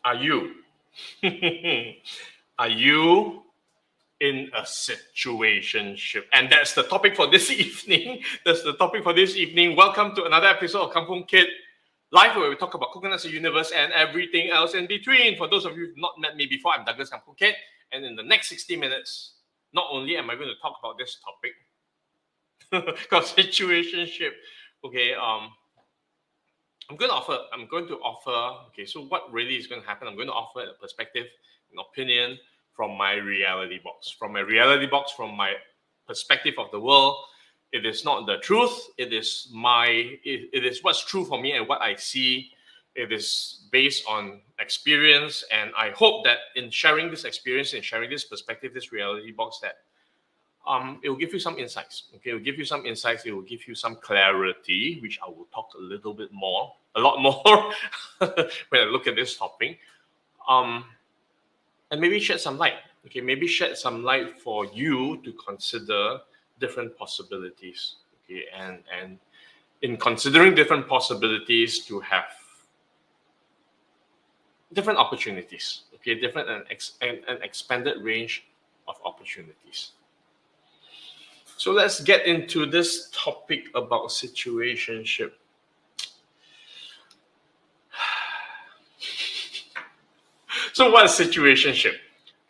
Are you? Are you in a situationship? And that's the topic for this evening. Welcome to another episode of Kampung Kid Live, where we talk about coconuts, the universe, and everything else in between. For those of you who've not met me before, I'm Douglas Kampung Kid. And in the next 60 minutes, not only am I going to talk about this topic called situationship, okay, I'm going to offer, okay, so what really is going to happen? I'm going to offer a perspective, an opinion from my reality box. From my perspective of the world. It is not the truth. It is what's true for me and what I see. It is based on experience. And I hope that in sharing this experience, in sharing this perspective, this reality box, that it will give you some insights. Okay, it will give you some insights. It will give you some clarity, which I will talk a lot more when I look at this topic. And maybe shed some light. Okay, maybe shed some light for you to consider different possibilities. Okay, and in considering different possibilities, to have different opportunities. Okay, different and expanded range of opportunities. So let's get into this topic about situationship. So what is situationship?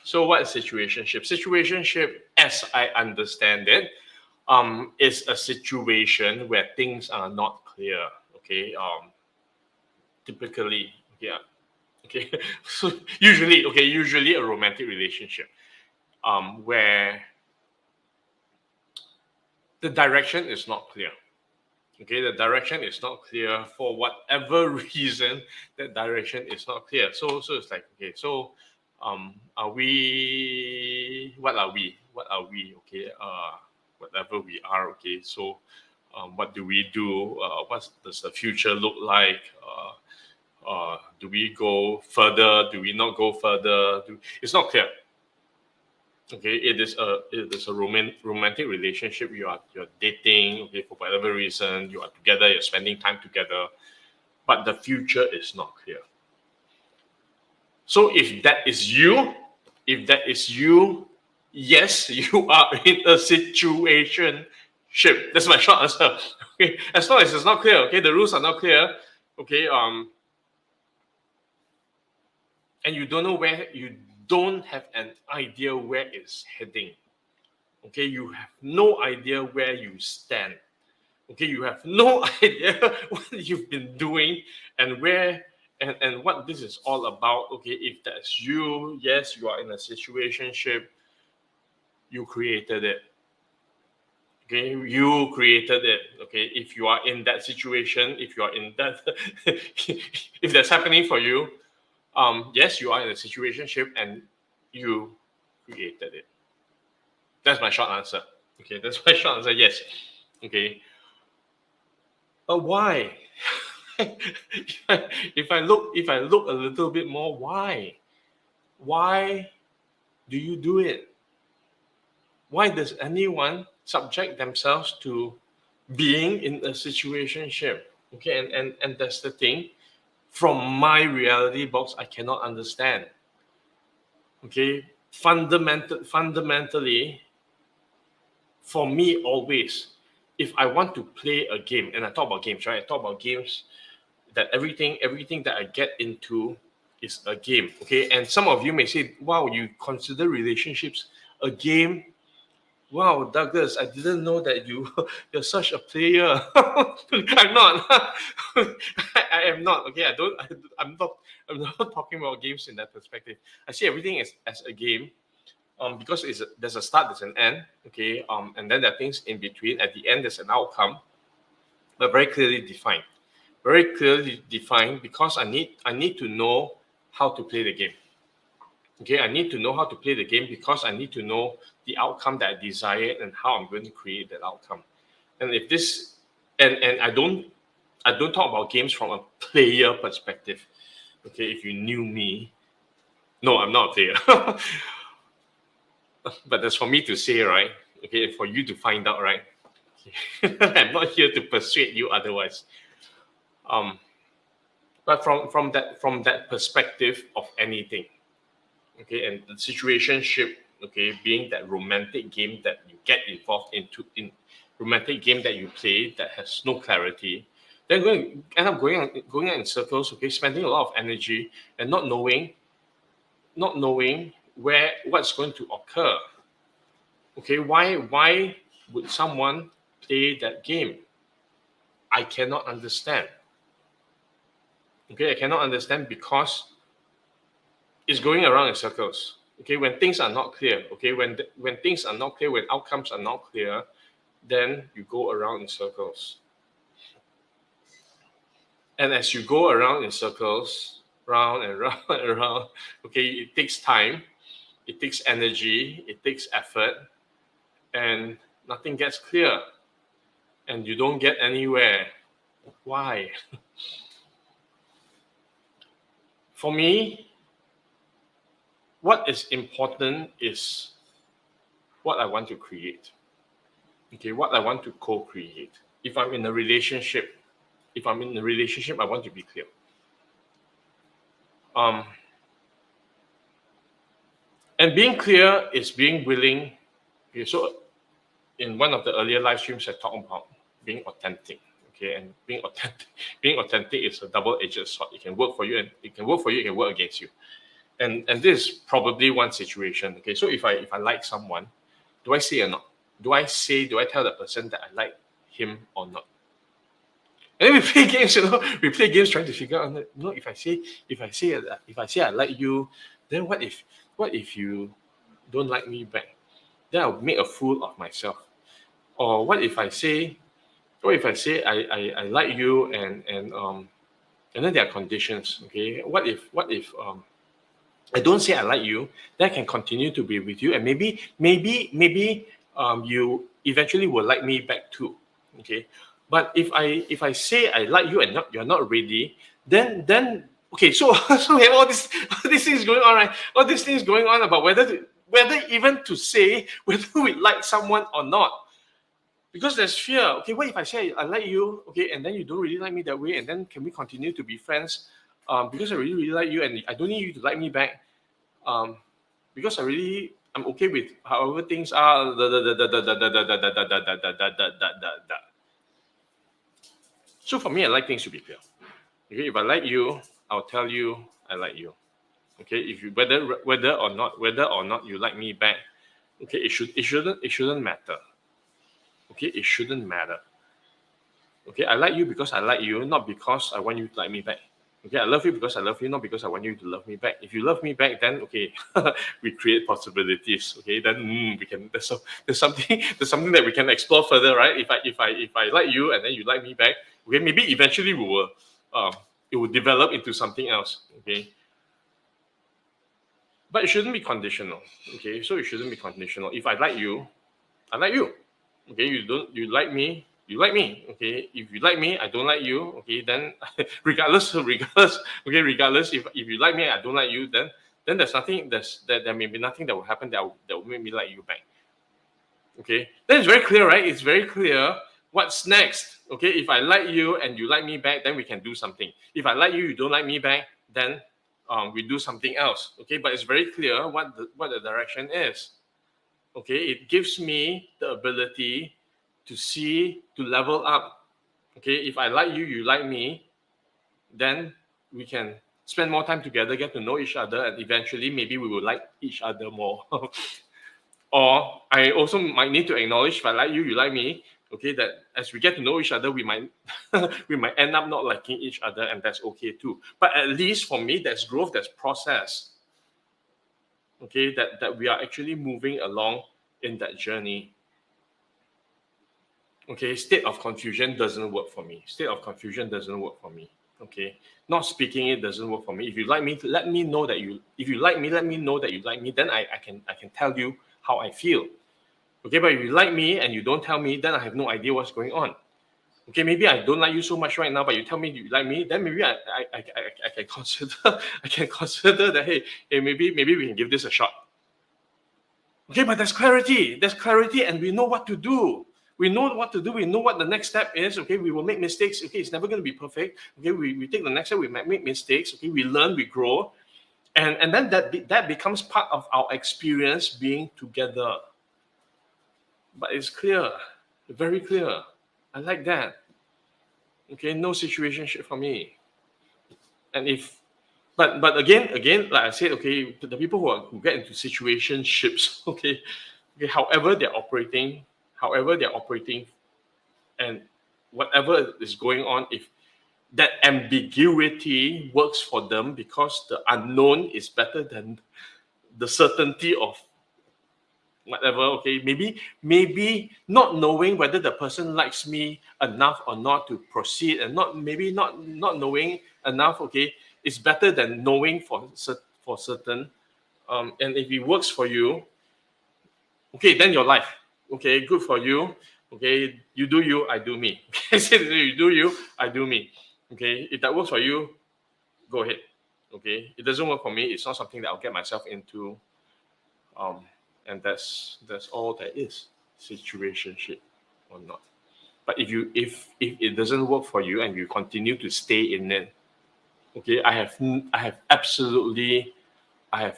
Situationship, as I understand it, is a situation where things are not clear. Okay. Typically, yeah. Okay. So usually a romantic relationship, where the direction is not clear. Okay, the direction is not clear for whatever reason. That direction is not clear. So it's like, okay, so are we? What are we? Okay, whatever we are. Okay, so what do we do? What does the future look like? Do we go further? Do we not go further? It's not clear. Okay, it is a romantic relationship. You're dating, okay, for whatever reason, you are together, you're spending time together, but the future is not clear. So if that is you, yes, you are in a situationship. That's my short answer. Okay, as long as it's not clear, okay, the rules are not clear, okay, and you don't have an idea where it's heading. Okay, you have no idea where you stand. Okay, you have no idea what you've been doing and where and what this is all about. Okay, if that's you, yes, you are in a situationship. You created it. Okay, you created it. Okay, if you are in that situation, if you are in that, if that's happening for you, yes, you are in a situationship and you created it. That's my short answer. Okay, that's my short answer. Yes. Okay. But why? if I look a little bit more, why? Why do you do it? Why does anyone subject themselves to being in a situationship? Okay, and that's the thing. From my reality box, I cannot understand. Okay, fundamentally, for me, always, if I want to play a game, and I talk about games, right? I talk about games, that everything that I get into is a game. Okay, and some of you may say, "Wow, you consider relationships a game? Wow, Douglas, I didn't know that you're such a player." I'm not. I am not. Okay, I'm not talking about games in that perspective. I see everything as a game. Because there's a start, there's an end, okay, and then there are things in between. At the end, there's an outcome, but very clearly defined. Because I need to know how to play the game. Okay, I need to know how to play the game because I need to know the outcome that I desire and how I'm going to create that outcome. And if this, and I don't talk about games from a player perspective. Okay, if you knew me, no, I'm not a player. But that's for me to say, right? Okay, for you to find out, right? I'm not here to persuade you otherwise. But from that perspective of anything, okay, and the situationship, okay, being that romantic game that you get involved in romantic game that you play that has no clarity, then end up going out in circles, okay, spending a lot of energy and not knowing what's going to occur. Okay, why would someone play that game? I cannot understand. Okay, I cannot understand because it's going around in circles. Okay, when things are not clear, okay, when things are not clear, when outcomes are not clear, then you go around in circles. And as you go around in circles, round and round and round, okay, it takes time, it takes energy, it takes effort, and nothing gets clear. And you don't get anywhere. Why? For me, what is important is what I want to create. Okay, what I want to co-create. If I'm in a relationship, I want to be clear. And being clear is being willing. Okay, so in one of the earlier live streams, I talked about being authentic. Okay, and being authentic is a double-edged sword. It can work for you, and it can work for you. It can work against you. And this is probably one situation. Okay, so if I like someone, do I say or not? Do I tell the person that I like him or not? And then we play games, we play games trying to figure out, if I say I like you, then what if you don't like me back? Then I'll make a fool of myself. Or what if I say I like you and then there are conditions, okay? What if I don't say I like you, then I can continue to be with you, and maybe you eventually will like me back too, okay? But if I say I like you and you're not ready, then okay, so we have all these things going on, right? All these things going on about whether even to say whether we like someone or not. Because there's fear. Okay, what if I say I like you, okay, and then you don't really like me that way, and then can we continue to be friends? Because I really, really like you, and I don't need you to like me back. Because I'm okay with however things are. So for me, I like things to be clear. Okay, if I like you, I'll tell you I like you. Okay, if you whether or not you like me back, okay, it shouldn't matter. Okay, it shouldn't matter. Okay, I like you because I like you, not because I want you to like me back. Okay, I love you because I love you, not because I want you to love me back. If you love me back, then okay, we create possibilities. Okay, then we can. There's something that we can explore further, right? If I like you and then you like me back, okay, maybe eventually it will develop into something else. Okay, but it shouldn't be conditional. Okay, so it shouldn't be conditional. If I like you, I like you. Okay, you like me, you like me. Okay, if you like me, I don't like you. Okay, then regardless, if you like me, I don't like you, then there's nothing. There may be nothing that will happen that will make me like you back. Okay, then it's very clear, right? It's very clear what's next. Okay, if I like you and you like me back, then we can do something. If I like you, you don't like me back, then we do something else. Okay, but it's very clear what the direction is. Okay, it gives me the ability to level up. Okay, if I like you, you like me, then we can spend more time together, get to know each other, and eventually maybe we will like each other more. Or I also might need to acknowledge, if I like you, you like me, okay, that as we get to know each other, we might end up not liking each other, and that's okay too. But at least for me, there's growth, there's process. Okay, that we are actually moving along in that journey. Okay, state of confusion doesn't work for me. Okay, not speaking it doesn't work for me. If you like me, let me know that you. If you like me, let me know that you like me. Then I can tell you how I feel. Okay, but if you like me and you don't tell me, then I have no idea what's going on. Okay, maybe I don't like you so much right now, but you tell me you like me, then maybe I can consider that hey, maybe we can give this a shot. Okay, but there's clarity, and we know what to do. We know what to do. We know what the next step is. Okay, we will make mistakes. Okay, it's never going to be perfect. Okay, we take the next step. We might make mistakes. Okay, we learn, we grow, and then that becomes part of our experience being together. But it's clear, very clear. I like that. Okay, no situationship for me. And if, but again, like I said, okay, the people who get into situationships, okay, however they're operating, and whatever is going on, if that ambiguity works for them because the unknown is better than the certainty of whatever, okay, maybe not knowing whether the person likes me enough or not to proceed, and not knowing enough, okay, it's better than knowing for certain. And if it works for you, okay, then your life, okay, good for you. Okay, you do you, I do me. Okay, you do you, I do me. Okay, if that works for you, go ahead. Okay, it doesn't work for me, it's not something that I'll get myself into. And that's all there is, situationship or not. But if it doesn't work for you and you continue to stay in it, okay, I have absolutely, I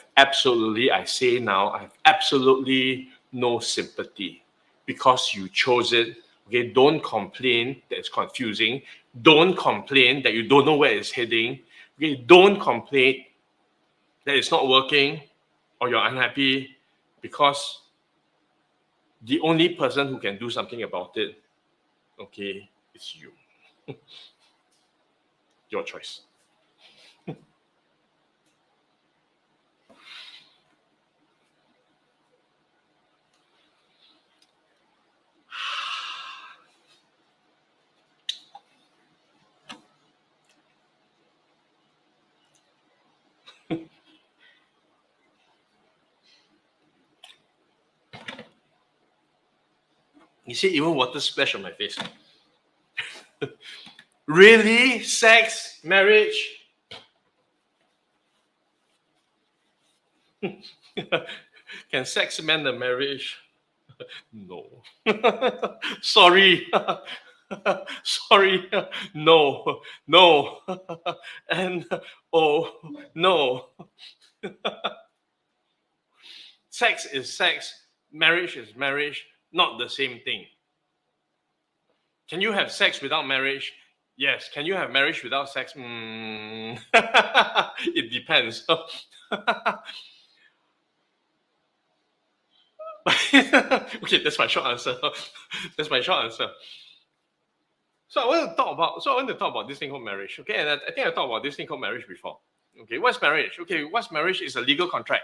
say now, I have absolutely no sympathy because you chose it. Okay, don't complain that it's confusing. Don't complain that you don't know where it's heading. Okay, don't complain that it's not working or you're unhappy, because the only person who can do something about it, okay, is you. Your choice. You see, even water splash on my face. Really? Sex? Marriage? Can sex mend the marriage? No. Sorry. Sorry. No. And oh, no. Sex is sex. Marriage is marriage. Not the same thing. Can you have sex without marriage? Yes. Can you have marriage without sex? It depends. Okay, that's my short answer. That's my short answer. So I want to talk about this thing called marriage. Okay, and I think I talked about this thing called marriage before. Okay, what's marriage? Okay, what's marriage? Is a legal contract.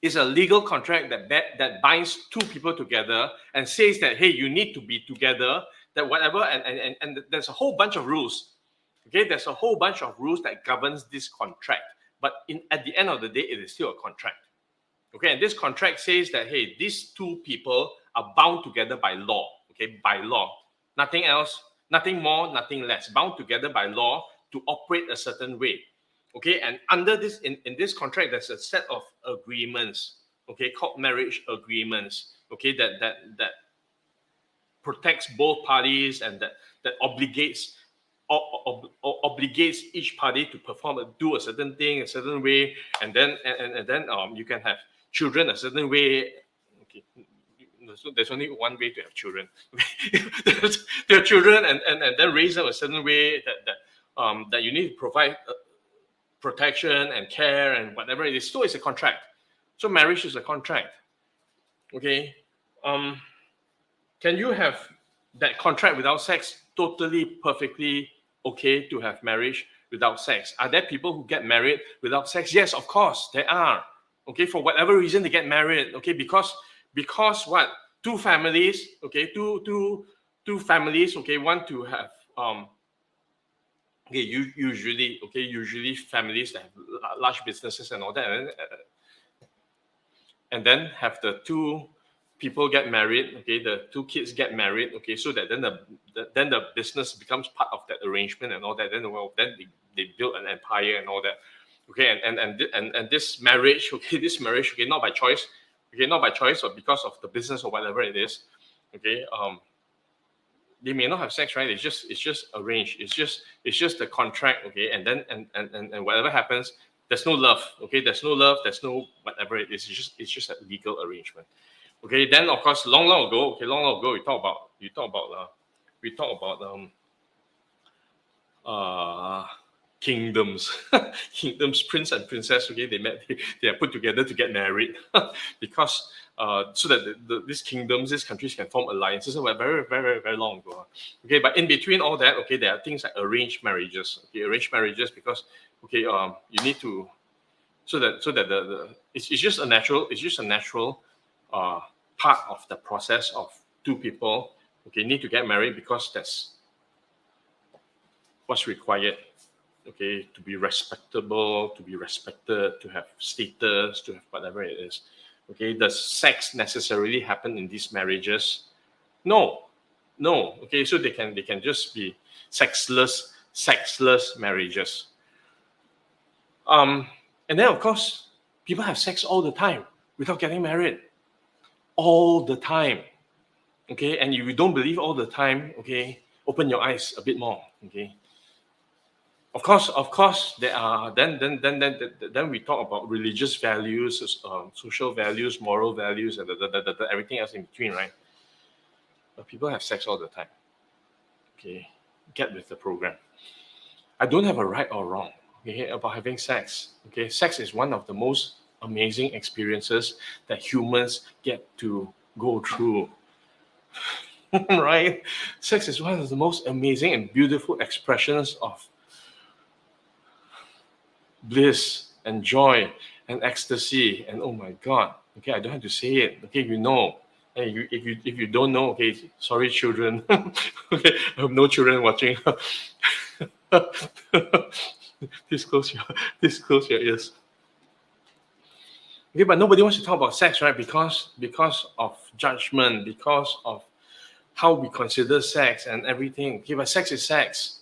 It's a legal contract that binds two people together and says that, hey, you need to be together, that whatever, and there's a whole bunch of rules. Okay, there's a whole bunch of rules that governs this contract. But at the end of the day, it is still a contract. Okay, and this contract says that, hey, these two people are bound together by law. Okay, by law. Nothing else, nothing more, nothing less. Bound together by law to operate a certain way. Okay, and under this, in this contract, there's a set of agreements, okay, called marriage agreements, okay, that protects both parties and that obligates each party to do a certain thing a certain way, and then you can have children a certain way. Okay, there's only one way to have children. There are children, and then raise them a certain way that you need to provide protection and care and whatever it is. So it's a contract. So marriage is a contract. Okay. Can you have that contract without sex? Totally, perfectly okay to have marriage without sex. Are there people who get married without sex? Yes, of course, there are. Okay, for whatever reason they get married. Okay, because what? Two families. Okay, two families. Okay, want to have okay, usually families that have large businesses and all that, and then have the two people get married. Okay, the two kids get married. Okay, so that then the business becomes part of that arrangement and all that. Then they build an empire and all that. Okay, and this marriage. Okay, not by choice. Okay, not by choice, or because of the business or whatever it is. Okay, they may not have sex, right? It's just arranged. It's just a contract, okay? And then and whatever happens, there's no love, okay? There's no love, there's no whatever it is. It's just a legal arrangement. Okay, then of course, long ago, we talk about kingdoms, kingdoms, prince and princess. Okay, they are put together to get married because so that these kingdoms, these countries can form alliances. So very long ago. Okay, but in between all that, okay, there are things like arranged marriages. Okay, arranged marriages because okay, you need to so that it's just a natural part of the process of two people. Okay, need to get married because that's what's required, okay, to be respectable, to be respected, to have status, to have whatever it is. Okay, does sex necessarily happen in these marriages? No. Okay, so they can just be sexless marriages. And then of course, people have sex all the time without getting married. All the time. Okay, and if you don't believe all the time, okay, open your eyes a bit more. Okay. Of course, there are. Then we talk about religious values, social values, moral values, and everything else in between, right? But people have sex all the time. Okay, get with the program. I don't have a right or wrong, okay, about having sex. Okay, sex is one of the most amazing experiences that humans get to go through. Right? Sex is one of the most amazing and beautiful expressions of bliss and joy and ecstasy, and oh my god, okay, I don't have to say it, okay, you know. And if you don't know, okay, sorry children. Okay, I have no children watching. Please close your ears. Okay, but nobody wants to talk about sex, right? Because of judgment, because of how we consider sex and everything. Okay, but sex is sex.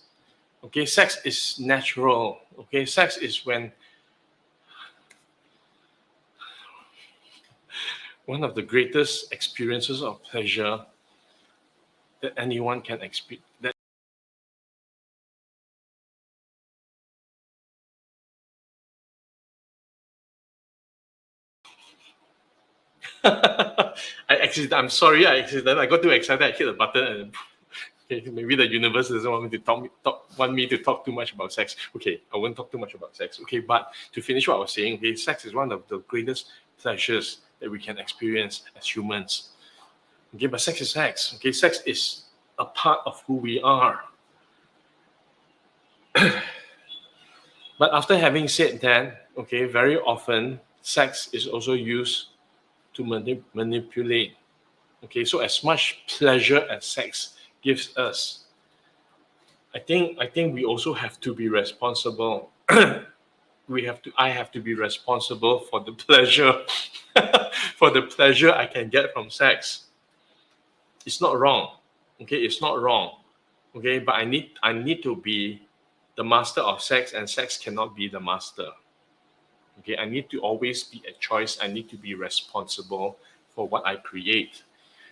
Okay, sex is natural. Okay, sex is when one of the greatest experiences of pleasure that anyone can experience. I'm sorry, I got too excited. I hit the button and okay, maybe the universe doesn't want me to talk too much about sex. Okay, I won't talk too much about sex. Okay, but to finish what I was saying, okay, sex is one of the greatest pleasures that we can experience as humans. Okay, but sex is sex. Okay, sex is a part of who we are. But after having said that, okay, very often sex is also used to manipulate. Okay, so as much pleasure as sex gives us, I think we also have to be responsible. I have to be responsible for the pleasure, for the pleasure I can get from sex. It's not wrong. Okay, it's not wrong. Okay, but I need to be the master of sex, and sex cannot be the master. Okay, I need to always be a choice. I need to be responsible for what I create.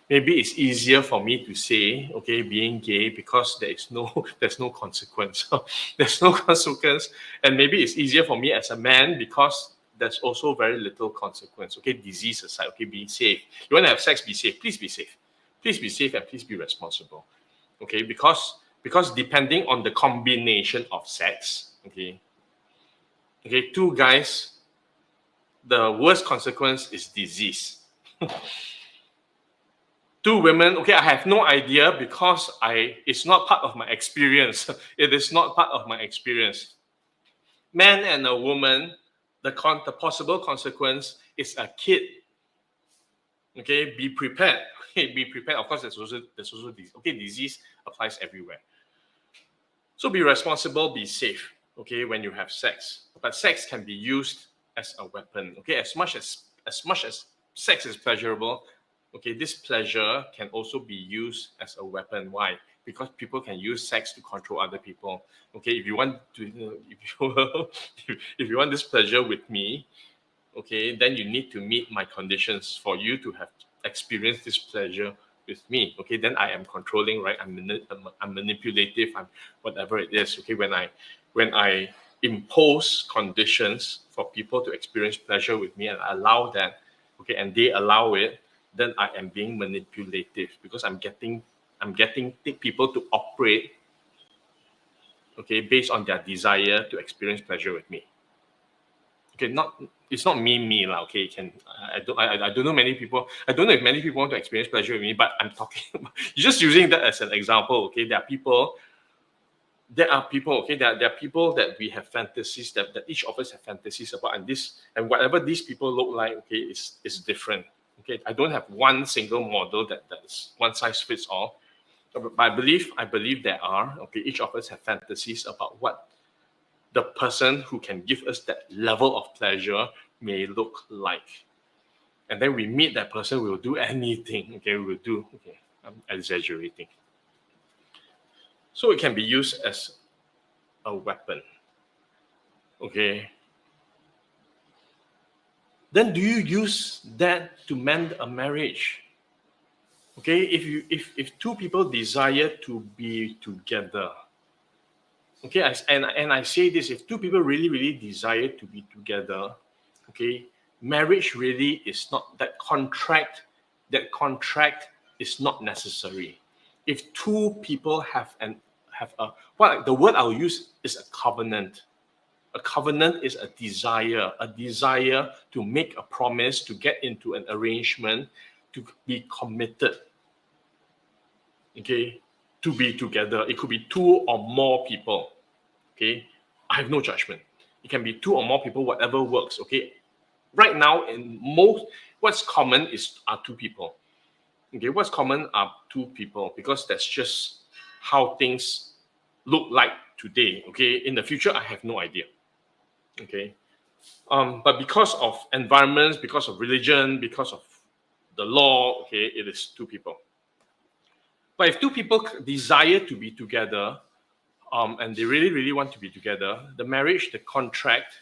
Maybe it's easier for me to say, okay, being gay, because there's no consequence. There's no consequence. And maybe it's easier for me as a man because there's also very little consequence. Okay, disease aside, okay, being safe. You want to have sex, be safe. Please be safe. Please be safe and please be responsible. Okay, because depending on the combination of sex, okay, two guys, the worst consequence is disease. Two women, okay, I have no idea because it's not part of my experience. It is not part of my experience. Man and a woman, the possible consequence is a kid. Okay, be prepared. Okay, be prepared. Of course, there's also disease. Okay, disease applies everywhere. So be responsible, be safe. Okay, when you have sex, but sex can be used as a weapon. Okay, as much as sex is pleasurable, okay, this pleasure can also be used as a weapon. Why? Because people can use sex to control other people. Okay, if you want this pleasure with me, okay, then you need to meet my conditions for you to have experienced this pleasure with me, okay, then I am controlling, right? I'm manipulative, I'm whatever it is, okay. When I impose conditions for people to experience pleasure with me and I allow that, okay, and they allow it, then I am being manipulative because I'm getting people to operate, okay, based on their desire to experience pleasure with me. Okay, it's not me lah. Okay, I don't know many people. I don't know if many people want to experience pleasure with me, but I'm talking about just using that as an example. Okay, there are people. Okay, there are people that we have fantasies that each of us have fantasies about, and whatever these people look like, okay, is different. Okay, I don't have one single model that's one size fits all. But I believe there are. Okay, each of us have fantasies about what the person who can give us that level of pleasure may look like. And then we meet that person, we'll do anything. Okay, I'm exaggerating. So it can be used as a weapon. Okay. Then do you use that to mend a marriage? Okay, if two people desire to be together, okay, and I say this, if two people really desire to be together, okay, marriage really is not that contract is not necessary. If two people have the word I'll use is a covenant. A covenant is a desire to make a promise, to get into an arrangement, to be committed, okay, to be together. It could be two or more people, okay. I have no judgment. It can be two or more people, whatever works, okay. Right now, what's common are two people. Okay, what's common are two people because that's just how things look like today. Okay, in the future, I have no idea. Okay, but because of environments, because of religion, because of the law, okay, it is two people. But if two people desire to be together, and they really want to be together, the marriage, the contract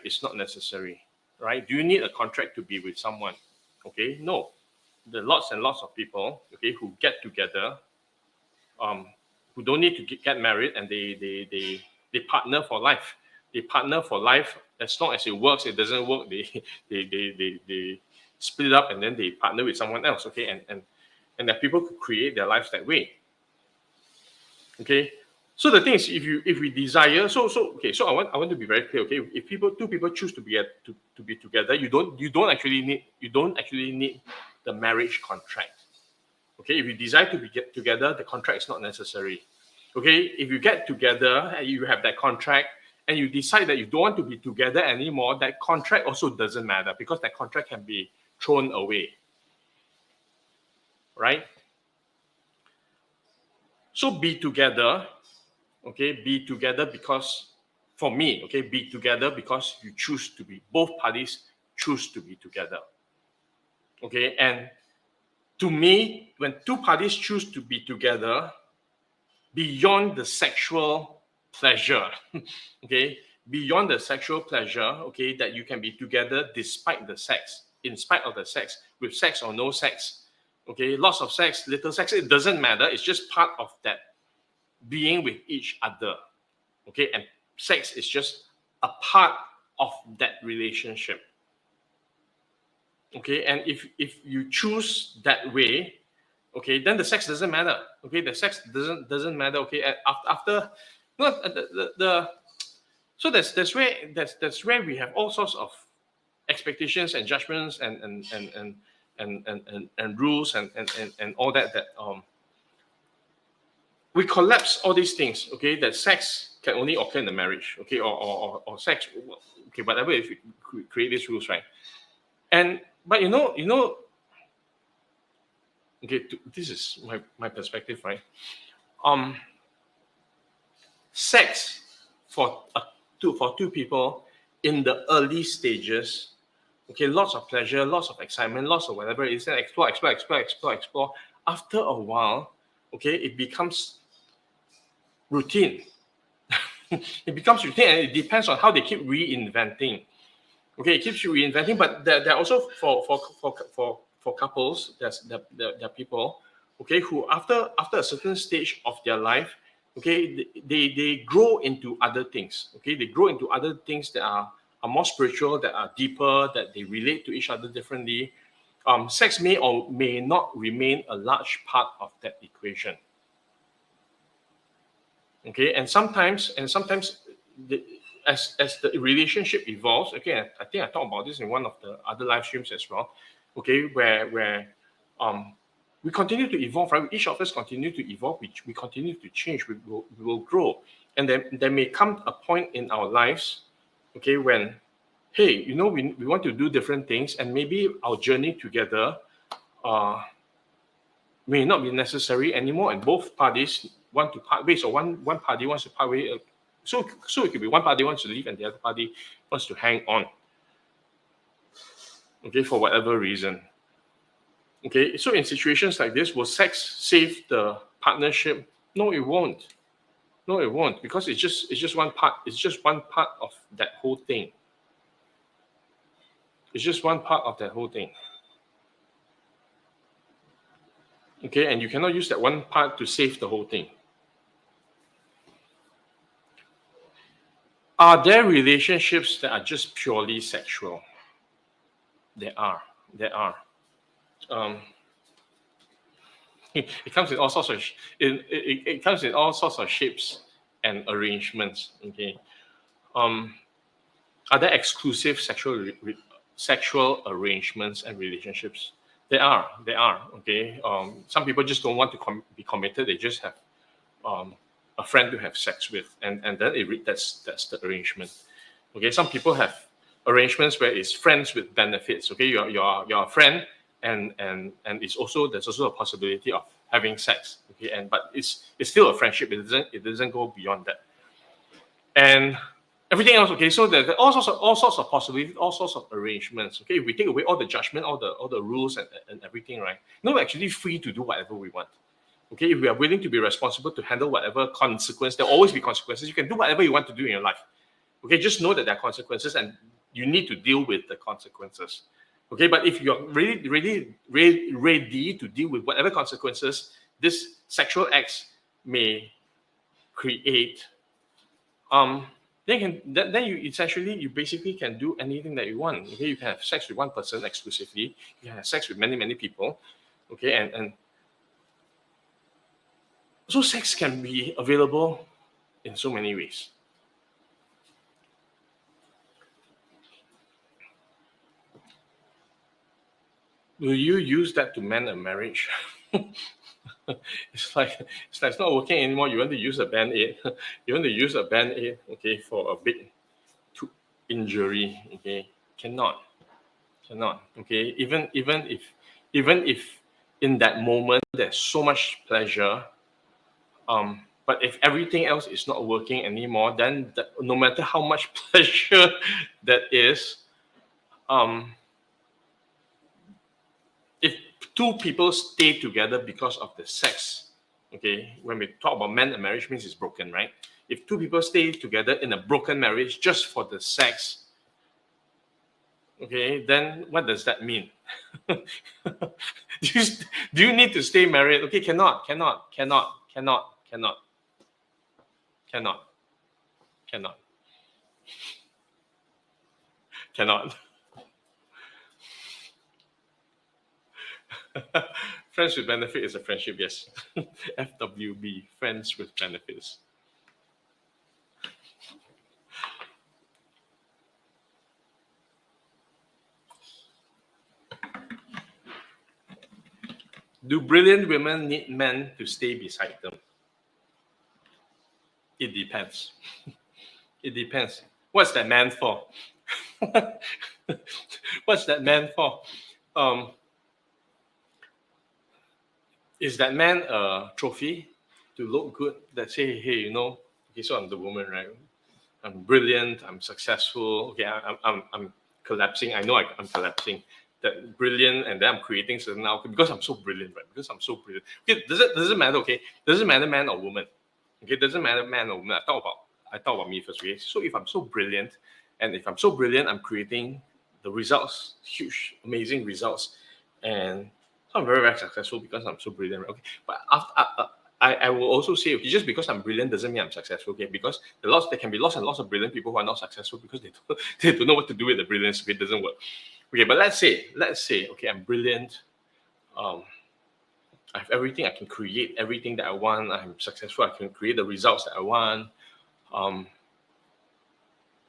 is not necessary, right? Do you need a contract to be with someone? Okay, no. There are lots and lots of people, okay, who get together, who don't need to get married, and they partner for life. They partner for life as long as it works. It doesn't work, they split up and then they partner with someone else, okay, and that people could create their lives that way. Okay, so the thing is, if we desire, so I want to be very clear. Okay, if two people choose to be together, you don't actually need the marriage contract. Okay, if you desire to get together, the contract is not necessary. Okay, if you get together and you have that contract and you decide that you don't want to be together anymore, that contract also doesn't matter because that contract can be thrown away. Right? So be together, okay? Be together because, for me, okay, be together because you choose to be, both parties choose to be together. Okay, and to me, when two parties choose to be together, beyond the sexual pleasure, okay, beyond the sexual pleasure, okay, that you can be together despite the sex, in spite of the sex, with sex or no sex, okay, lots of sex, little sex, it doesn't matter. It's just part of that being with each other, okay, and sex is just a part of that relationship. Okay, and if you choose that way, okay, then the sex doesn't matter. Okay, the sex doesn't matter. Okay, after so that's where we have all sorts of expectations and judgments and rules and all that we collapse all these things. Okay, that sex can only occur in the marriage. Okay, or sex. Okay, whatever. If we create these rules, right? But you know, okay, this is my perspective, right? Sex for two people in the early stages, okay, lots of pleasure, lots of excitement, lots of whatever it is, explore. After a while, okay, it becomes routine. It becomes routine, and it depends on how they keep reinventing. Okay, it keeps you reinventing, but there are also for for couples, there are people, okay, who after a certain stage of their life, okay, they grow into other things. Okay, they grow into other things that are more spiritual, that are deeper, that they relate to each other differently. Sex may or may not remain a large part of that equation. Okay, and sometimes as the relationship evolves, okay, I think I talked about this in one of the other live streams as well. Okay, where we continue to evolve, right? Each of us continue to evolve, we continue to change, we will grow. And then there may come a point in our lives, okay, when, hey, you know, we want to do different things, and maybe our journey together may not be necessary anymore, and both parties want to part ways, or one party wants to part ways. So it could be one party wants to leave and the other party wants to hang on, okay, for whatever reason. Okay, so in situations like this, will sex save the partnership? No, it won't. No, it won't, because it's just one part. It's just one part of that whole thing. It's just one part of that whole thing. Okay, and you cannot use that one part to save the whole thing. Are there relationships that are just purely sexual? There are. It comes in all sorts of it comes in all sorts of shapes and arrangements. Okay, are there exclusive sexual arrangements and relationships? There are. Okay, some people just don't want to be committed. They just have a friend to have sex with, and then that's the arrangement. Okay, some people have arrangements where it's friends with benefits. Okay, you're a friend, and there's also a possibility of having sex. Okay, but it's still a friendship. It doesn't go beyond that. And everything else. Okay, so there's all sorts of possibilities, all sorts of arrangements. Okay, if we take away all the judgment, all the rules and everything, right? No, we're actually free to do whatever we want. Okay, if we are willing to be responsible to handle whatever consequence, there'll always be consequences. You can do whatever you want to do in your life. Okay, just know that there are consequences, and you need to deal with the consequences. Okay, but if you're really ready to deal with whatever consequences this sexual acts may create, then you basically can do anything that you want. Okay, you can have sex with one person exclusively. You can have sex with many people. Okay, and so sex can be available in so many ways. Will you use that to mend a marriage? It's like it's not working anymore. You want to use a Band-Aid. You want to use a Band-Aid, okay, for a big injury. Okay, cannot. Okay, even if in that moment there's so much pleasure, but if everything else is not working anymore, then no matter how much pleasure that is, if two people stay together because of the sex, okay, when we talk about men and marriage, means it's broken, right? If two people stay together in a broken marriage just for the sex, okay, then what does that mean? Do you need to stay married? Okay, cannot. Friends with benefit is a friendship, yes. FWB, friends with benefits. Do brilliant women need men to stay beside them? It depends. It depends. What's that man for? What's that man for? Is that man a trophy to look good? That say, hey, you know, okay, so I'm the woman, right? I'm brilliant. I'm successful. Okay, I'm collapsing. I know I'm collapsing. That brilliant, and then I'm creating certain outcome because I'm so brilliant, right? Because I'm so brilliant. Okay, does it matter? Okay, doesn't matter man or woman. Okay, doesn't matter man or woman. I talk about me first. Okay, so if I'm so brilliant, and if I'm so brilliant, I'm creating the results, huge, amazing results, and so I'm very, very successful because I'm so brilliant. Right? Okay, but after, I will also say, okay, just because I'm brilliant doesn't mean I'm successful. Okay, because there can be lots and lots of brilliant people who are not successful because they don't know what to do with the brilliance. Okay, it doesn't work. Okay, but let's say, okay, I'm brilliant. I have everything. I can create everything that I want. I'm successful. I can create the results that I want.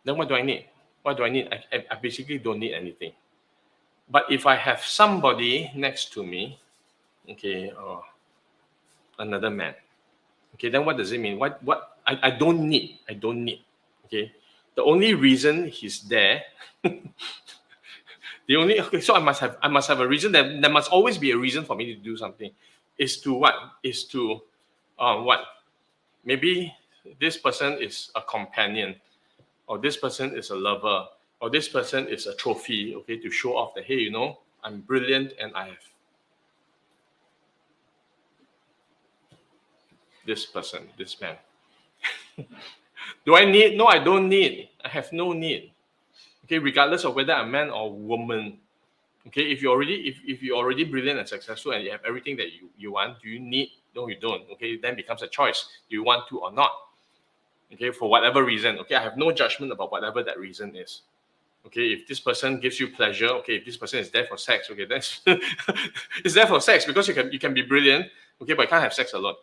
Then what do I need? What do I need? I basically don't need anything. But if I have somebody next to me, okay, or another man, okay, then what does it mean? What I don't need. I don't need. Okay. The only reason he's there, so I must have a reason. There must always be a reason for me to do something. Is to what? Is to what? Maybe this person is a companion, or this person is a lover, or this person is a trophy, okay, to show off that, hey, you know, I'm brilliant and I have this person, this man. Do I need? No, I don't need. I have no need. Okay, regardless of whether I'm man or woman. Okay, if you're already brilliant and successful and you have everything that you want, do you need? No, you don't. Okay, it then becomes a choice. Do you want to or not? Okay, for whatever reason. Okay, I have no judgment about whatever that reason is. Okay, if this person gives you pleasure, okay, if this person is there for sex, okay, that's it's there for sex because you can be brilliant, okay, but you can't have sex alone.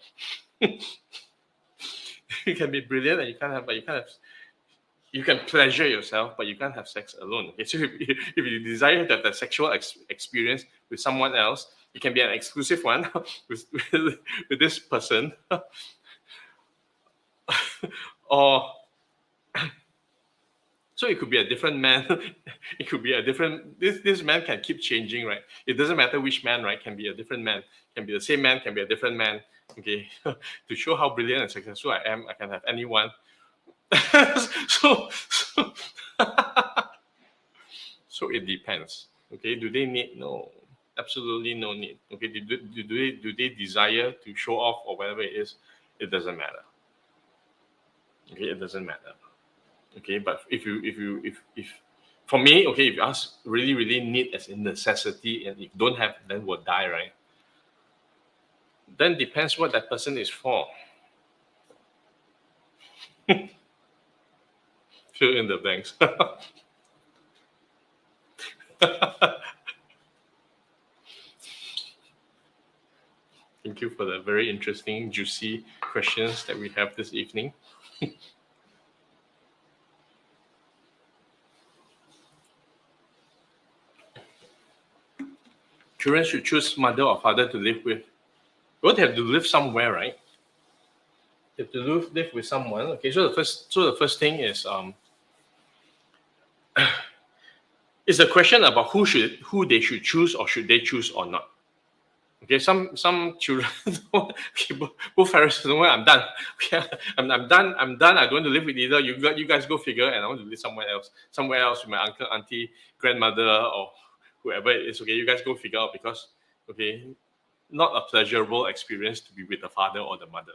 You can be brilliant and you can pleasure yourself, but you can't have sex alone. Okay, so if you desire to have a sexual experience with someone else, it can be an exclusive one with this person, or so it could be a different man. It could be a different. This man can keep changing, right? It doesn't matter which man, right? Can be a different man. Can be the same man. Can be a different man. Okay, to show how brilliant and successful I am, I can have anyone. so so it depends. Okay, do they need? No, absolutely no need. Okay, do they desire to show off or whatever it is? It doesn't matter. Okay, it doesn't matter. Okay, but if for me, okay, if you ask really need as a necessity, and if you don't have, then we'll die, right? Then depends what that person is for. Fill in the blanks. Thank you for the very interesting, juicy questions that we have this evening. Children should choose mother or father to live with. You would have to live somewhere, right? You have to live with someone. Okay, so the first thing is it's a question about who they should choose, or should they choose or not. Okay, some children, both parents know, I'm done. Okay, I'm done. I'm done. I don't want to live with either. You guys go figure, and I want to live somewhere else with my uncle, auntie, grandmother, or whoever it is. Okay, you guys go figure out, because okay, not a pleasurable experience to be with the father or the mother.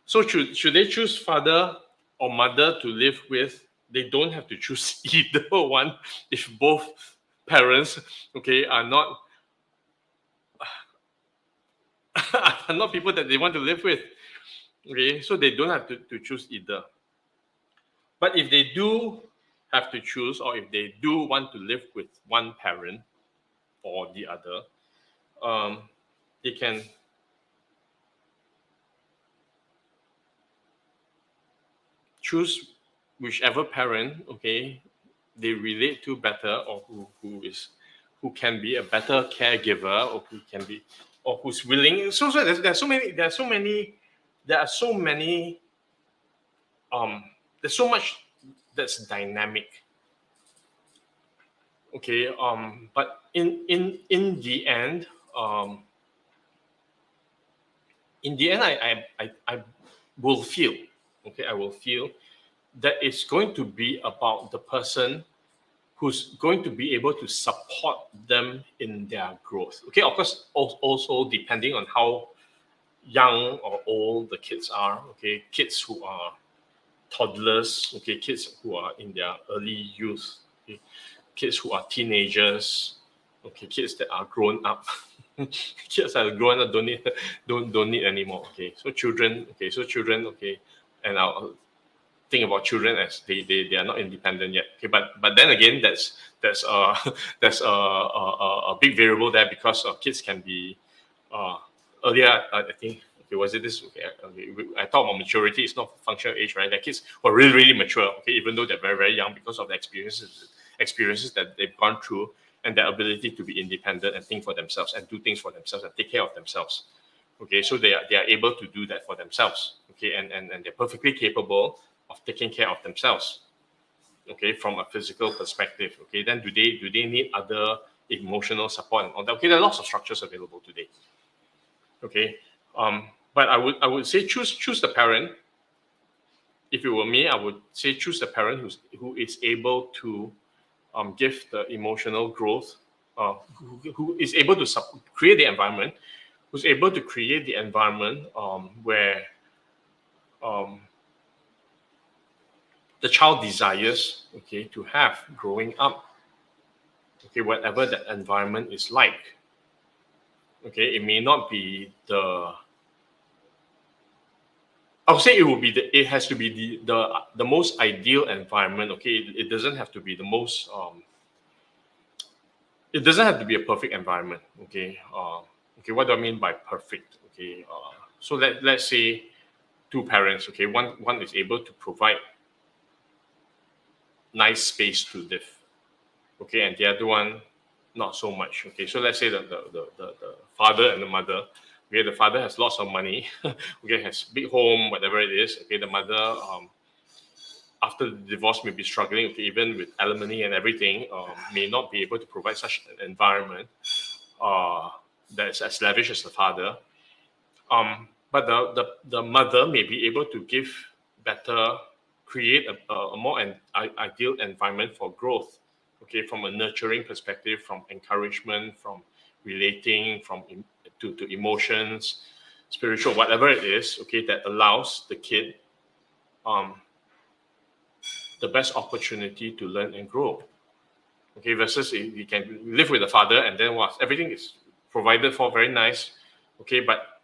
So should they choose father or mother to live with? They don't have to choose either one if both parents, okay, are not are not people that they want to live with. Okay, so they don't have to choose either. But if they do have to choose, or if they do want to live with one parent or the other, they can choose whichever parent, okay, they relate to better, or who can be a better caregiver, or who can be, or who's willing. So there's so many there's so much that's dynamic. Okay, but in the end, I will feel, okay, I will feel that it's going to be about the person who's going to be able to support them in their growth. Okay, of course, also depending on how young or old the kids are. Okay, kids who are toddlers, okay, kids who are in their early youth, okay, kids who are teenagers, Okay, kids that are grown up. Kids that are grown up don't need anymore. Okay, so children. Okay, and I'll think about children as they are not independent yet. Okay, but then again, that's that's a big variable there, because kids can be earlier. I think, okay, was it this? Okay, I talk about maturity. It's not functional age, right? The kids who are really mature. Okay, even though they're very young, because of the experiences that they've gone through, and their ability to be independent and think for themselves and do things for themselves and take care of themselves. Okay, so they are able to do that for themselves. Okay, and they're perfectly capable of taking care of themselves. Okay, from a physical perspective. Okay, then do they need other emotional support and all that? Okay, there are lots of structures available today. Okay, but I would say choose the parent. If it were me, I would say choose the parent who is able to give the emotional growth, who is able to create the environment, who's able to create the environment where the child desires, okay, to have growing up. Okay, whatever that environment is like. Okay, it may not be I would say it has to be the most ideal environment. Okay, it doesn't have to be the most it doesn't have to be a perfect environment. Okay, okay, what do I mean by perfect? Okay, so let's say two parents. Okay, one is able to provide nice space to live. Okay, and the other one not so much. Okay, so let's say the father and the mother. Okay, the father has lots of money. Okay, has big home, whatever it is. Okay, the mother after the divorce may be struggling. Okay, even with alimony and everything, may not be able to provide such an environment that's as lavish as the father. But the mother may be able to create a more ideal environment for growth. Okay, from a nurturing perspective, from encouragement, from relating, to emotions, spiritual, whatever it is. Okay, that allows the kid the best opportunity to learn and grow. Okay, versus you can live with the father and then everything is provided for, very nice. Okay, but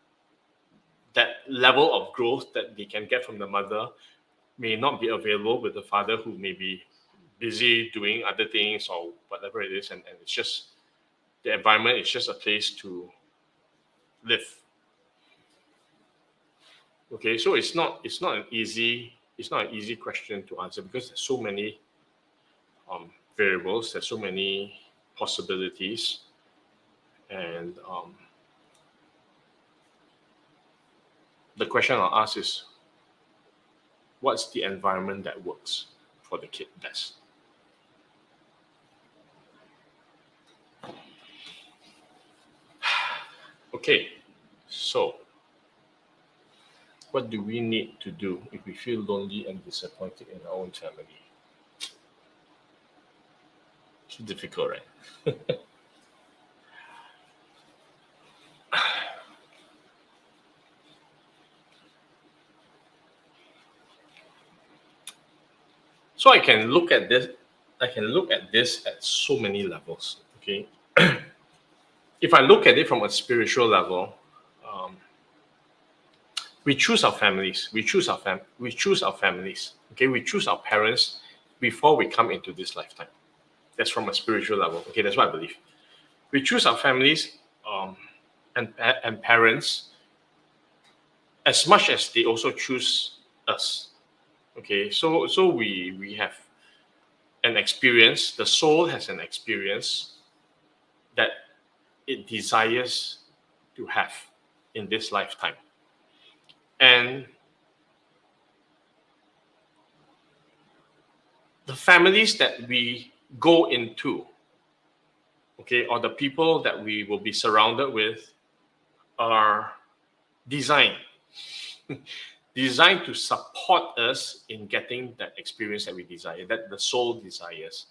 that level of growth that they can get from the mother may not be available with the father, who may be busy doing other things or whatever it is, and it's just the environment is just a place to live. Okay, so it's not an easy question to answer, because there's so many variables, there's so many possibilities, and the question I'll ask is, what's the environment that works for the kid best? Okay, so what do we need to do if we feel lonely and disappointed in our own family? It's difficult, right? So I can look at this at so many levels. Okay. If I look at it from a spiritual level, we choose our families. We choose our families. Okay, we choose our parents before we come into this lifetime. That's from a spiritual level. Okay, that's what I believe. We choose our families and parents as much as they also choose us. Okay, so we have an experience. The soul has an experience that it desires to have in this lifetime. And the families that we go into, okay, or the people that we will be surrounded with, are designed to support us in getting that experience that we desire, that the soul desires.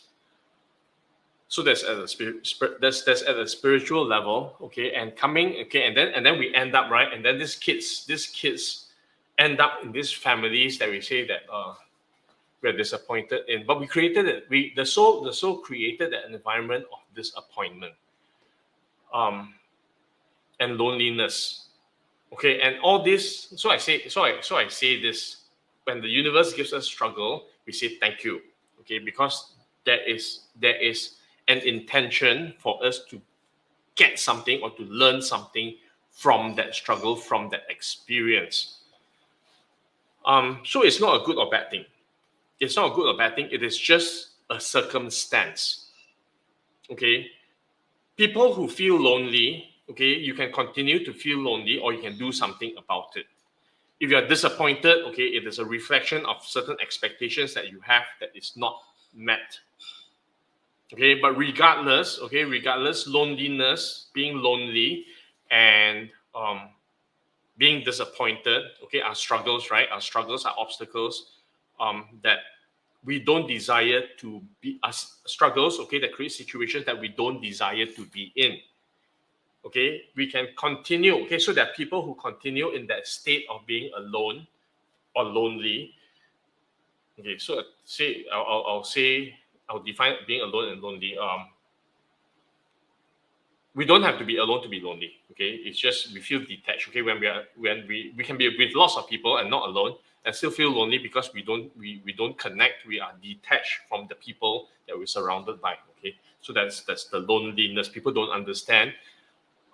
So that's at a spiritual level, okay, and then we end up, right, and then these kids end up in these families that we say that we're disappointed in, but we created it. The soul created an environment of disappointment. and loneliness. Okay, and all this. So I say this: when the universe gives us struggle, we say thank you. Okay, because there is an intention for us to get something or to learn something from that struggle, from that experience. So it's not a good or bad thing. It's not a good or bad thing. It is just a circumstance. Okay, people who feel lonely, okay, you can continue to feel lonely, or you can do something about it. If you are disappointed, okay, it is a reflection of certain expectations that you have that is not met. Okay, but regardless, loneliness, being lonely, and being disappointed, okay, are struggles, right? Our struggles are obstacles that we don't desire to be, struggles, okay, that create situations that we don't desire to be in. Okay, we can continue. Okay, so there are people who continue in that state of being alone or lonely. Okay, so I'll define being alone and lonely. We don't have to be alone to be lonely. Okay, it's just we feel detached. Okay, when we can be with lots of people and not alone and still feel lonely because we don't connect. We are detached from the people that we're surrounded by. Okay, so that's the loneliness. People don't understand,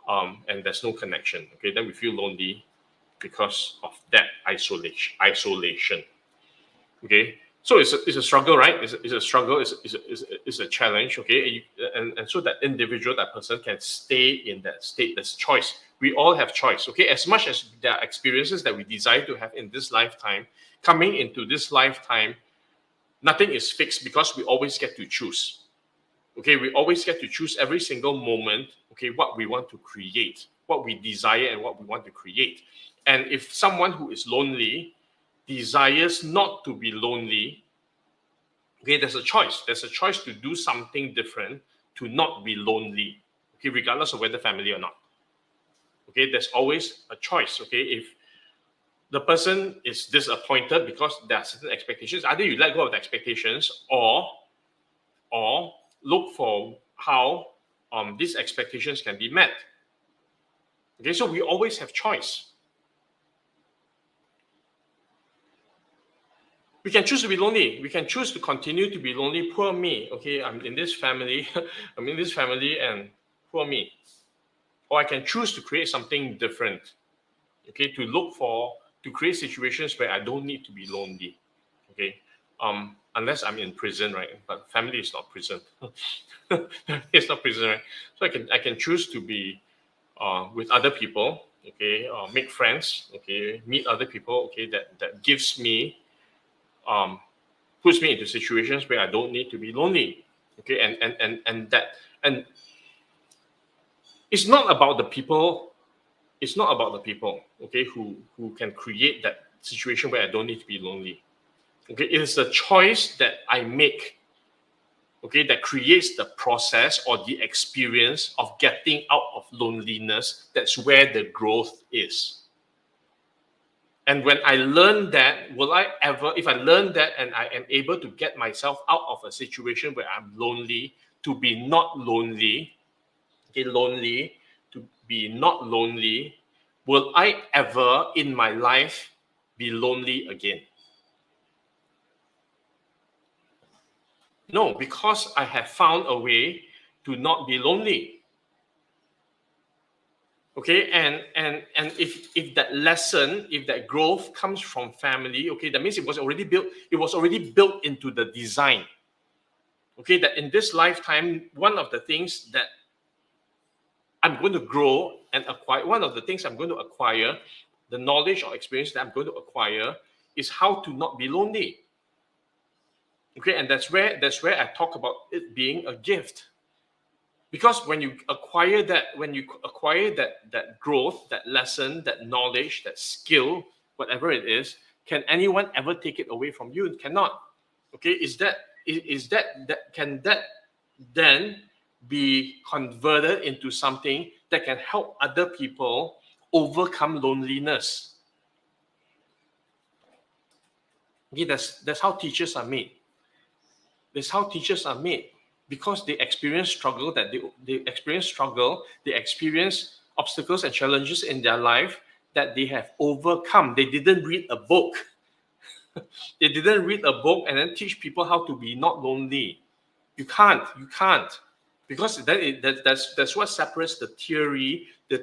and there's no connection. Okay, then we feel lonely because of that isolation. Okay, so it's a struggle, right? It's a struggle. It's a challenge. Okay, and so that individual, that person can stay in that state. There's choice. We all have choice. Okay, as much as there are experiences that we desire to have in this lifetime, coming into this lifetime, nothing is fixed because we always get to choose. Okay, we always get to choose every single moment. Okay, what we want to create, what we desire, and what we want to create. And if someone who is lonely desires not to be lonely, okay, there's a choice. There's a choice to do something different, to not be lonely, okay, regardless of whether family or not. Okay, there's always a choice. Okay, if the person is disappointed because there are certain expectations, either you let go of the expectations or look for how these expectations can be met. Okay, so we always have choice. We can choose to be lonely. We can choose to continue to be lonely. Poor me. Okay, I'm in this family. And poor me. Or I can choose to create something different. Okay, to create situations where I don't need to be lonely. Okay, unless I'm in prison, right? But family is not prison. It's not prison, right? So I can choose to be with other people. Okay, make friends. Okay, meet other people. Okay, that gives me puts me into situations where I don't need to be lonely. Okay, and it's not about the people. It's not about the people. Okay, who can create that situation where I don't need to be lonely. Okay, it is the choice that I make. Okay, that creates the process or the experience of getting out of loneliness. That's where the growth is. And when I learn that, if I learn that and I am able to get myself out of a situation where I'm lonely, to be not lonely, okay, to be not lonely, will I ever in my life be lonely again? No, because I have found a way to not be lonely. Okay, and if that lesson, if that growth comes from family, okay, that means it was already built into the design. Okay, that in this lifetime, one of the things that I'm going to grow and acquire, the knowledge or experience that I'm going to acquire is how to not be lonely. Okay, and that's where I talk about it being a gift. Because when you acquire that growth, that lesson, that knowledge, that skill, whatever it is, can anyone ever take it away from you? It cannot. Okay, can that then be converted into something that can help other people overcome loneliness? Okay, that's how teachers are made. That's how teachers are made. because they experience struggle, they experience obstacles and challenges in their life that they have overcome. They didn't read a book. They didn't read a book and then teach people how to be not lonely. You can't. Because that's what separates the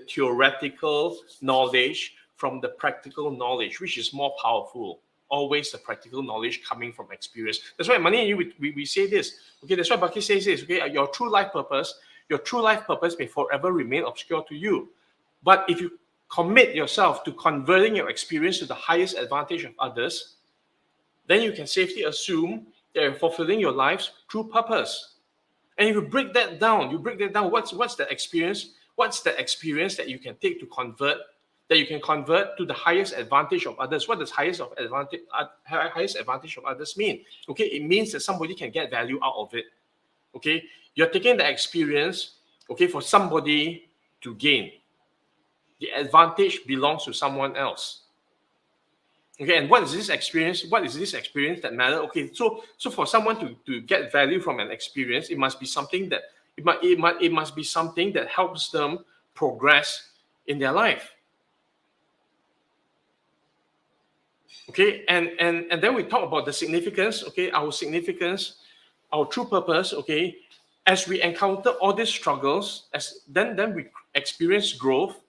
theoretical knowledge from the practical knowledge, which is more powerful. Always the practical knowledge coming from experience. That's why Money and you, we say this. Okay, that's why Baki says this. Okay, your true life purpose may forever remain obscure to you. But if you commit yourself to converting your experience to the highest advantage of others, then you can safely assume that you're fulfilling your life's true purpose. And if you break that down, what's the experience? What's the experience that you can take to convert, that you can convert to the highest advantage of others? What does highest advantage of others mean? Okay, it means that somebody can get value out of it. Okay, you're taking the experience, okay, for somebody to gain. The advantage belongs to someone else. Okay, and what is this experience? What is this experience that matters? Okay, so for someone to get value from an experience, it must be something that it must be something that helps them progress in their life. Okay, and then we talk about the significance. Okay, our significance, our true purpose. Okay, as we encounter all these struggles, then we experience growth.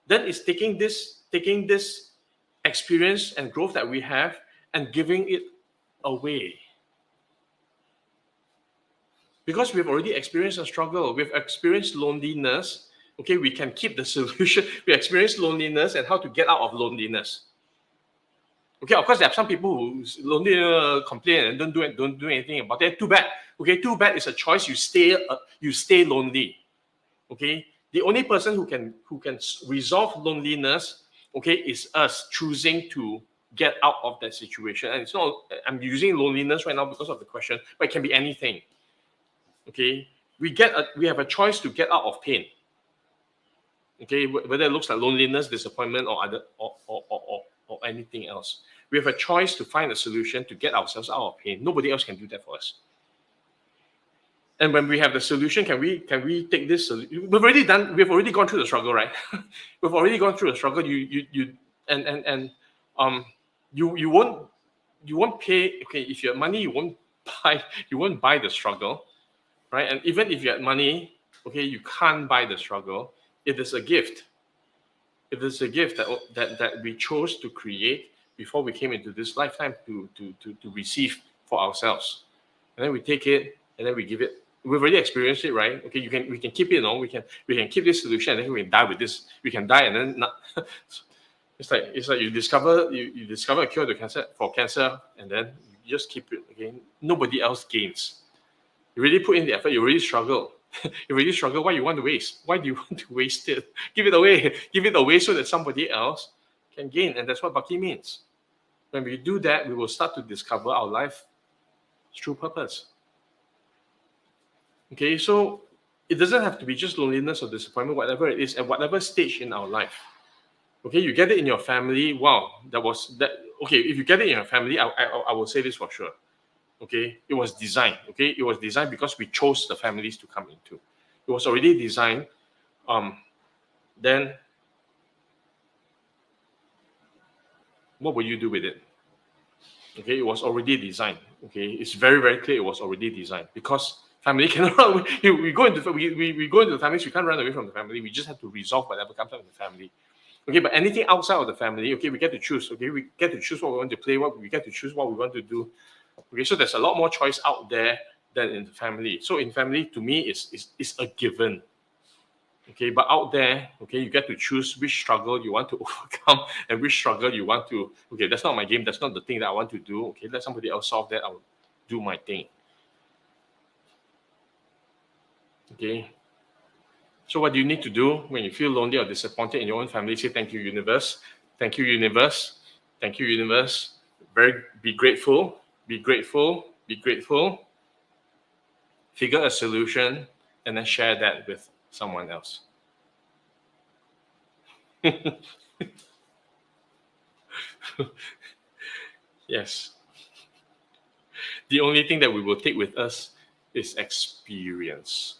Then it's taking this experience and growth that we have and giving it away. Because we've already experienced a struggle, we've experienced loneliness. Okay, we can keep the solution. We experience loneliness and how to get out of loneliness. Okay, of course, there are some people who lonely, complain and don't do anything about it. Too bad. Okay, too bad is a choice. You stay lonely. Okay, the only person who can resolve loneliness, okay, is us choosing to get out of that situation. And it's not, I'm using loneliness right now because of the question, but it can be anything. Okay, we have a choice to get out of pain. Okay, whether it looks like loneliness, disappointment, or anything else. We have a choice to find a solution to get ourselves out of pain. Nobody else can do that for us. And when we have the solution, can we take this? We've already gone through the struggle, right? We've already gone through the struggle. You won't pay. Okay, if you have money, you won't buy the struggle, right? And even if you had money, okay, you can't buy the struggle. It is a gift. It is a gift that we chose to create before we came into this lifetime to receive for ourselves. And then we take it and then we give it. We've already experienced it, right? Okay, we can keep it, we can keep this solution, and then we can die with this. We can die and then not. It's like you discover a cure for cancer, and then you just keep it again. Nobody else gains. You really put in the effort. You really struggle. You really struggle. Why you want to waste? Why do you want to waste it? Give it away. Give it away so that somebody else can gain. And that's what Bhakti means. When we do that, we will start to discover our life's true purpose. Okay, so it doesn't have to be just loneliness or disappointment, whatever it is, at whatever stage in our life. Okay, you get it in your family. Wow, okay, if you get it in your family, I will say this for sure. Okay, it was designed. Okay, it was designed because we chose the families to come into. It was already designed. Then what will you do with it? Okay, it was already designed. Okay, it's very, very clear it was already designed because family cannot run away. We go into the families. We can't run away from the family. We just have to resolve whatever comes out of the family. Okay, but anything outside of the family, okay, we get to choose. Okay, we get to choose what we want to play. We get to choose what we want to do. Okay, so there's a lot more choice out there than in the family. So in family, to me, it's a given. Okay, but out there, okay, you get to choose which struggle you want to overcome and which struggle you want to. Okay, that's not my game. That's not the thing that I want to do. Okay, let somebody else solve that. I'll do my thing. Okay. So what do you need to do when you feel lonely or disappointed in your own family? Say, thank you, universe. Thank you, universe. Thank you, universe. Be grateful. Be grateful. Be grateful. Figure a solution and then share that with someone else. Yes. The only thing that we will take with us is experience.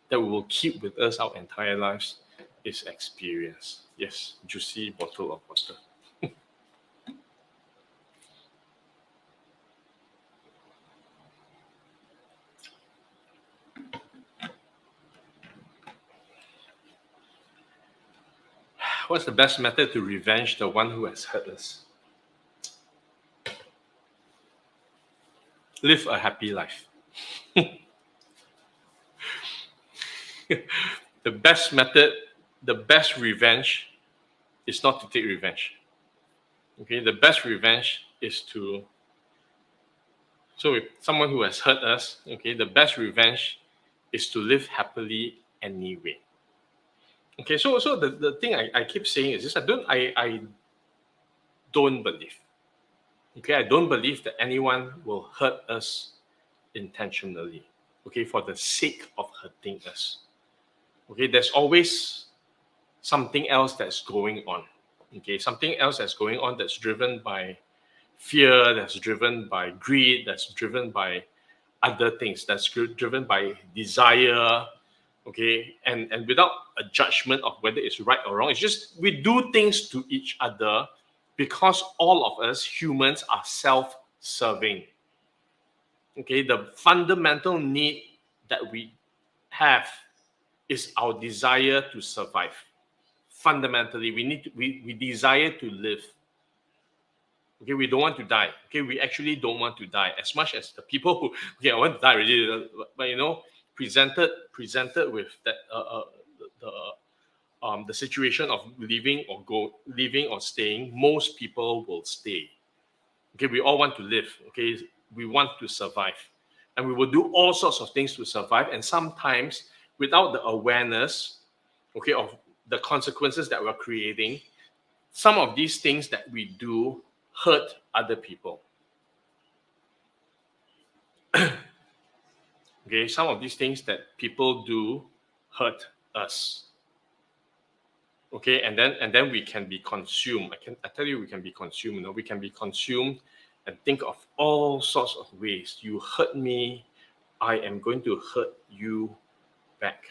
That we will keep with us our entire lives is experience. Yes, juicy bottle of water. What's the best method to revenge the one who has hurt us? Live a happy life. The best method, the best revenge is not to take revenge. Okay, the best revenge is to, so if someone who has hurt us, okay, the best revenge is to live happily anyway. Okay, so the thing I keep saying is this: I don't believe. Okay, I don't believe that anyone will hurt us intentionally. Okay, for the sake of hurting us. Okay, there's always something else that's going on. Okay, something else that's going on that's driven by fear, that's driven by greed, that's driven by other things, that's driven by desire. Okay, and without a judgment of whether it's right or wrong, it's just we do things to each other because all of us humans are self-serving. Okay, the fundamental need that we have is our desire to survive. Fundamentally, we desire to live. Okay, we don't want to die. Okay, we actually don't want to die. As much as the people who, okay, I want to die already, but presented with that the situation of living or staying, most people will stay. Okay, we all want to live. Okay, we want to survive, and we will do all sorts of things to survive. And sometimes, without the awareness, okay, of the consequences that we're creating, some of these things that we do hurt other people. Okay, some of these things that people do hurt us. Okay, and then we can be consumed. I tell you, we can be consumed. We can be consumed and think of all sorts of ways. You hurt me, I am going to hurt you back.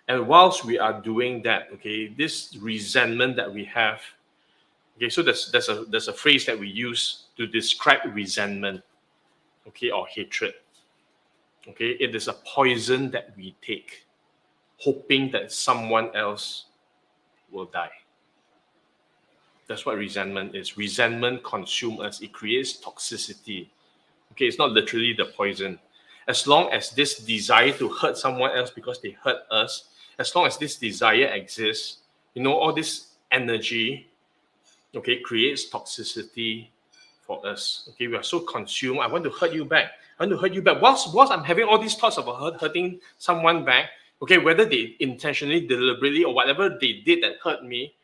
And whilst we are doing that, okay, this resentment that we have, okay, so there's a phrase that we use to describe resentment, okay, or hatred. Okay, it is a poison that we take, hoping that someone else will die. That's what resentment is. Resentment consumes us. It creates toxicity. Okay, it's not literally the poison. As long as this desire to hurt someone else because they hurt us, as long as this desire exists, all this energy, okay, creates toxicity for us. Okay, we are so consumed. I want to hurt you back. I want to hurt you back. Whilst I'm having all these thoughts about hurting someone back, okay, whether they intentionally, deliberately, or whatever they did that hurt me,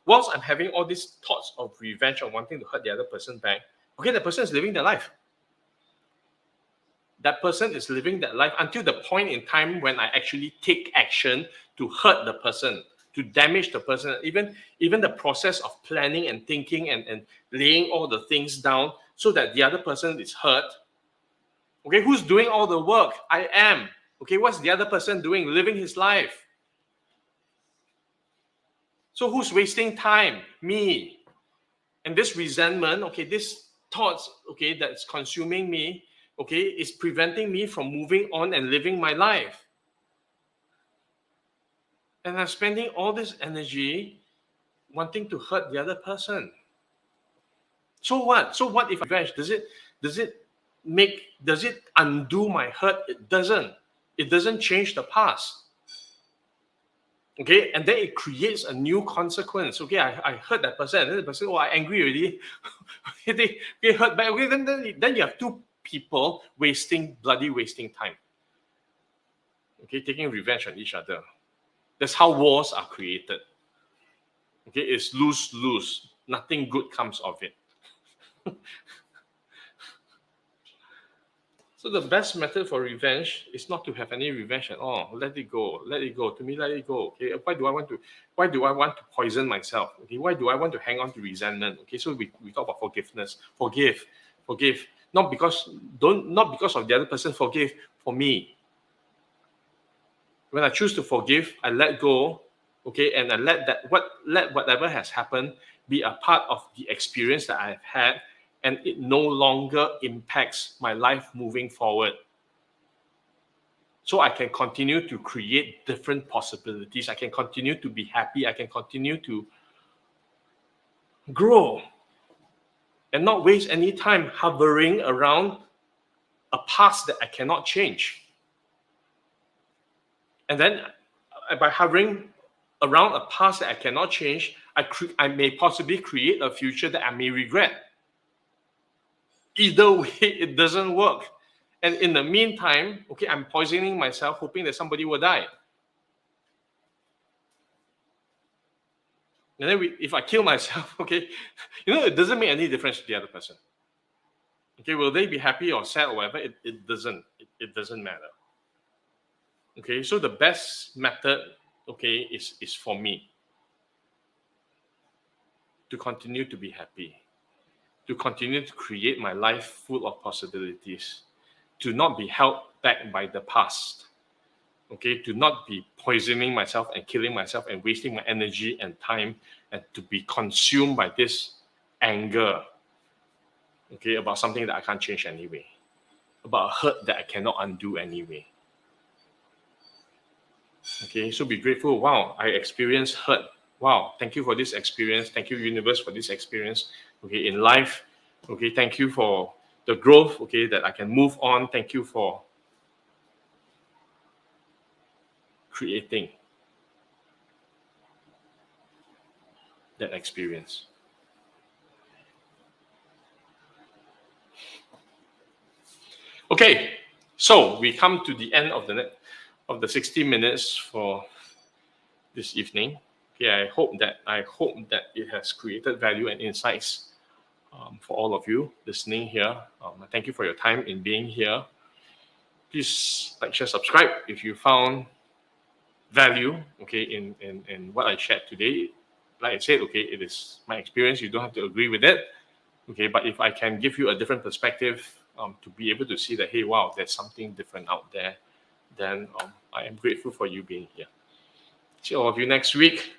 whilst I'm having all these thoughts of revenge or wanting to hurt the other person back, okay, the person is living their life. That person is living that life until the point in time when I actually take action to hurt the person, to damage the person. Even the process of planning and thinking and laying all the things down so that the other person is hurt. Okay, who's doing all the work? I am. Okay, what's the other person doing? Living his life. So who's wasting time? Me. And this resentment, okay, this thoughts, okay, that's consuming me, okay, is preventing me from moving on and living my life. And I'm spending all this energy wanting to hurt the other person. So what? So what if revenge? Does it undo my hurt? It doesn't. It doesn't change the past. Okay, and then it creates a new consequence. Okay, I hurt that person, and then the person, I'm angry already. they hurt back. Okay, then you have two people bloody wasting time. Okay, taking revenge on each other. That's how wars are created. Okay, it's lose-lose. Nothing good comes of it. So the best method for revenge is not to have any revenge at all. Let it go. Let it go. To me, let it go. Okay. Why do I want to poison myself? Okay. Why do I want to hang on to resentment? Okay. So we talk about forgiveness. Forgive. Not because of the other person. Forgive. for me. When I choose to forgive, I let go, okay, and I let whatever has happened be a part of the experience that I've had, and it no longer impacts my life moving forward. So I can continue to create different possibilities. I can continue to be happy. I can continue to grow and not waste any time hovering around a past that I cannot change. And then by hovering around a past that I cannot change, I may possibly create a future that I may regret. Either way, it doesn't work. And in the meantime, okay, I'm poisoning myself, hoping that somebody will die. And then if I kill myself, okay, it doesn't make any difference to the other person. Okay, will they be happy or sad or whatever? It doesn't. It doesn't matter. Okay, so the best method, okay, is for me to continue to be happy, to continue to create my life full of possibilities, to not be held back by the past, okay, to not be poisoning myself and killing myself and wasting my energy and time, and to be consumed by this anger, okay, about something that I can't change anyway, about a hurt that I cannot undo anyway. Okay, so be grateful. Wow, I experienced hurt. Wow, thank you for this experience. Thank you, universe, for this experience. Okay, in life. Okay, thank you for the growth. Okay, that I can move on. Thank you for creating that experience. Okay, so we come to the end of the 60 minutes for this evening. Okay, I hope that it has created value and insights for all of you listening here. Thank you for your time in being here. Please like, share, subscribe if you found value, okay, in what I shared today. Like I said, okay, it is my experience. You don't have to agree with it, okay. But if I can give you a different perspective, to be able to see that, hey, wow, there's something different out there, then I am grateful for you being here. See all of you next week.